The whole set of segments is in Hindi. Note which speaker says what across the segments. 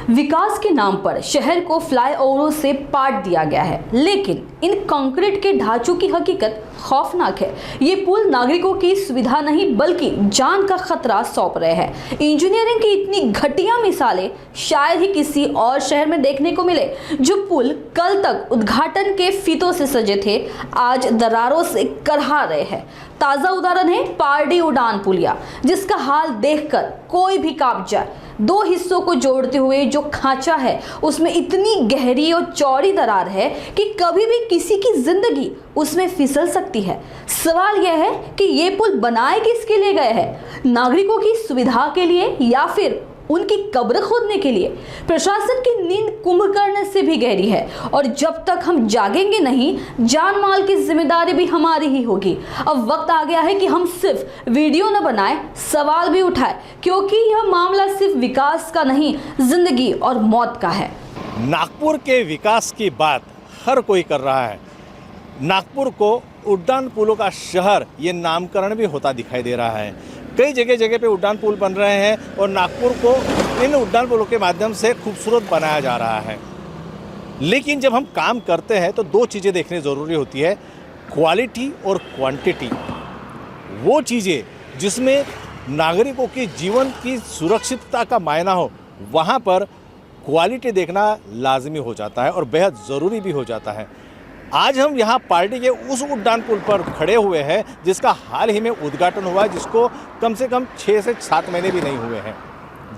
Speaker 1: विकास के नाम पर शहर को फ्लाईओवरों से पाट दिया गया है, लेकिन इन कंक्रीट के ढांचों की हकीकत खौफनाक है। ये पुल नागरिकों की सुविधा नहीं बल्कि जान का खतरा सौंप रहे हैं। इंजीनियरिंग की इतनी घटिया मिसालें शायद ही किसी और शहर में देखने को मिले। जो पुल कल तक उद्घाटन के फीतों से सजे थे, आज दरारों से करहा रहे हैं। ताजा उदाहरण है पारडी उड़ान पुलिया, जिसका हाल देखकर कोई भी कांप जाए। दो हिस्सों को जोड़ते हुए जो खांचा है उसमें इतनी गहरी और चौड़ी दरार है कि कभी भी किसी की जिंदगी उसमें फिसल सकती है। सवाल यह है कि ये पुल बनाए किसके लिए गए हैं? नागरिकों की सुविधा के लिए या फिर उनकी कब्र खोदने के लिए? प्रशासन की नींद कुंभकर्ण से भी गहरी है और जब तक हम जागेंगे नहीं, जान माल की जिम्मेदारी भी हमारी ही होगी। अब वक्त आ गया है कि हम सिर्फ वीडियो न बनाएं, सवाल भी उठाएं, क्योंकि यह मामला सिर्फ विकास का नहीं, जिंदगी और मौत का है।
Speaker 2: नागपुर के विकास की बात हर कोई कर रहा है। नागपुर को उड्डान पुलों का शहर ये नामकरण भी होता दिखाई दे रहा है। कई जगह पे उड्डान पुल बन रहे हैं और नागपुर को इन उड्डान पुलों के माध्यम से खूबसूरत बनाया जा रहा है। लेकिन जब हम काम करते हैं तो दो चीज़ें देखनी ज़रूरी होती है, क्वालिटी और क्वांटिटी। वो चीज़ें जिसमें नागरिकों की जीवन की सुरक्षितता का मायना हो, वहाँ पर क्वालिटी देखना लाजमी हो जाता है और बेहद ज़रूरी भी हो जाता है। आज हम यहाँ पार्टी के उस उड्डान पुल पर खड़े हुए हैं जिसका हाल ही में उद्घाटन हुआ है, जिसको कम से कम 6 से 7 महीने भी नहीं हुए हैं।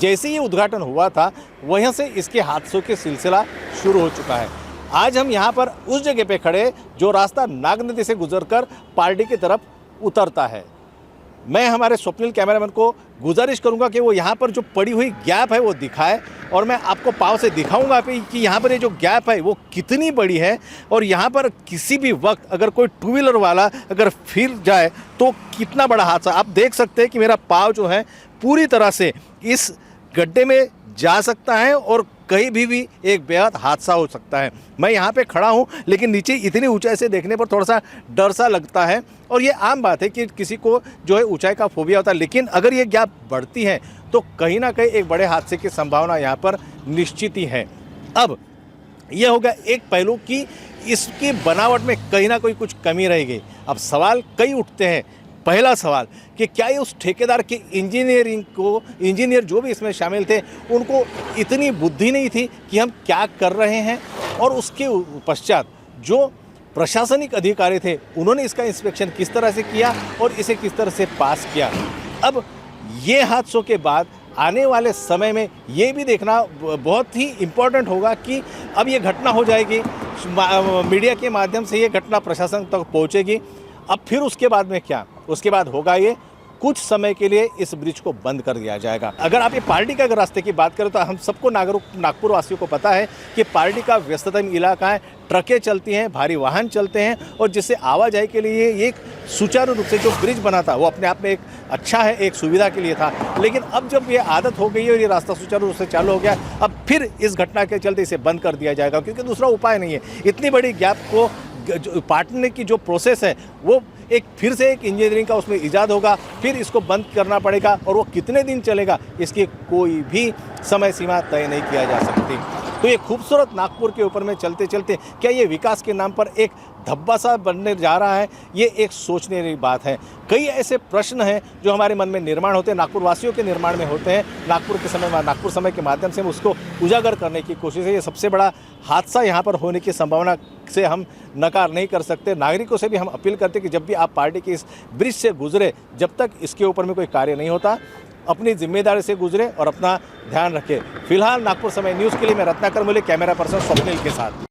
Speaker 2: जैसे ही उद्घाटन हुआ था वहीं से इसके हादसों के सिलसिला शुरू हो चुका है। आज हम यहाँ पर उस जगह पे खड़े जो रास्ता नाग नदी से गुजरकर पार्टी की तरफ उतरता है। मैं हमारे स्वप्निल कैमरामैन को गुजारिश करूंगा कि वो यहाँ पर जो पड़ी हुई गैप है वो दिखाए और मैं आपको पाव से दिखाऊंगा कि यहाँ पर ये जो गैप है वो कितनी बड़ी है और यहाँ पर किसी भी वक्त अगर कोई टू व्हीलर वाला अगर फिर जाए तो कितना बड़ा हादसा। आप देख सकते हैं कि मेरा पाव जो है पूरी तरह से इस गड्ढे में जा सकता है और कहीं भी एक बेहद हादसा हो सकता है। मैं यहाँ पे खड़ा हूँ लेकिन नीचे इतनी ऊंचाई से देखने पर थोड़ा सा डर सा लगता है और ये आम बात है कि किसी को जो है ऊंचाई का फोबिया होता है। लेकिन अगर ये गैप बढ़ती है तो कहीं ना कहीं एक बड़े हादसे की संभावना यहाँ पर निश्चित ही है। अब यह होगा एक पहलू कि इसकी बनावट में कहीं ना कुछ कमी रह गई। अब सवाल कई उठते हैं। पहला सवाल कि क्या ये उस ठेकेदार के इंजीनियर जो भी इसमें शामिल थे उनको इतनी बुद्धि नहीं थी कि हम क्या कर रहे हैं, और उसके पश्चात जो प्रशासनिक अधिकारी थे उन्होंने इसका इंस्पेक्शन किस तरह से किया और इसे किस तरह से पास किया। अब ये हादसों के बाद आने वाले समय में ये भी देखना बहुत ही इम्पोर्टेंट होगा कि अब ये घटना हो जाएगी, मीडिया के माध्यम से ये घटना प्रशासन तक पहुँचेगी। अब फिर उसके बाद में क्या? उसके बाद होगा ये कुछ समय के लिए इस ब्रिज को बंद कर दिया जाएगा। अगर आप ये पार्टी का रास्ते की बात करें तो हम सबको नागपुर वासियों को पता है कि पार्टी का व्यस्ततम इलाका है। ट्रकें चलती हैं, भारी वाहन चलते हैं और जिससे आवाजाही के लिए एक सुचारू रूप से जो ब्रिज बना था वो अपने आप में एक अच्छा है, एक सुविधा के लिए था। लेकिन अब जब ये आदत हो गई है और ये रास्ता सुचारू रूप से चालू हो गया, अब फिर इस घटना के चलते इसे बंद कर दिया जाएगा, क्योंकि दूसरा उपाय नहीं है। इतनी बड़ी गैप को पाटने की जो प्रोसेस है वो फिर से एक इंजीनियरिंग का उसमें इजाद होगा, फिर इसको बंद करना पड़ेगा और वो कितने दिन चलेगा इसकी कोई भी समय सीमा तय नहीं किया जा सकती। तो ये खूबसूरत नागपुर के ऊपर में चलते चलते क्या ये विकास के नाम पर एक धब्बा सा बनने जा रहा है? ये एक सोचने की बात है। कई ऐसे प्रश्न हैं जो हमारे मन में निर्माण होते हैं, नागपुर वासियों के निर्माण में होते हैं। नागपुर समय के माध्यम से हम उसको उजागर करने की कोशिश है। ये सबसे बड़ा हादसा यहाँ पर होने की संभावना से हम नकार नहीं कर सकते। नागरिकों से भी हम अपील करते हैं कि जब भी आप पार्टी के इस ब्रिज से गुजरे, जब तक इसके ऊपर में कोई कार्य नहीं होता, अपनी जिम्मेदारी से गुजरे और अपना ध्यान रखें। फिलहाल नागपुर समय न्यूज़ के लिए मैं रत्नाकर मूले, कैमरा पर्सन स्वप्निल के साथ।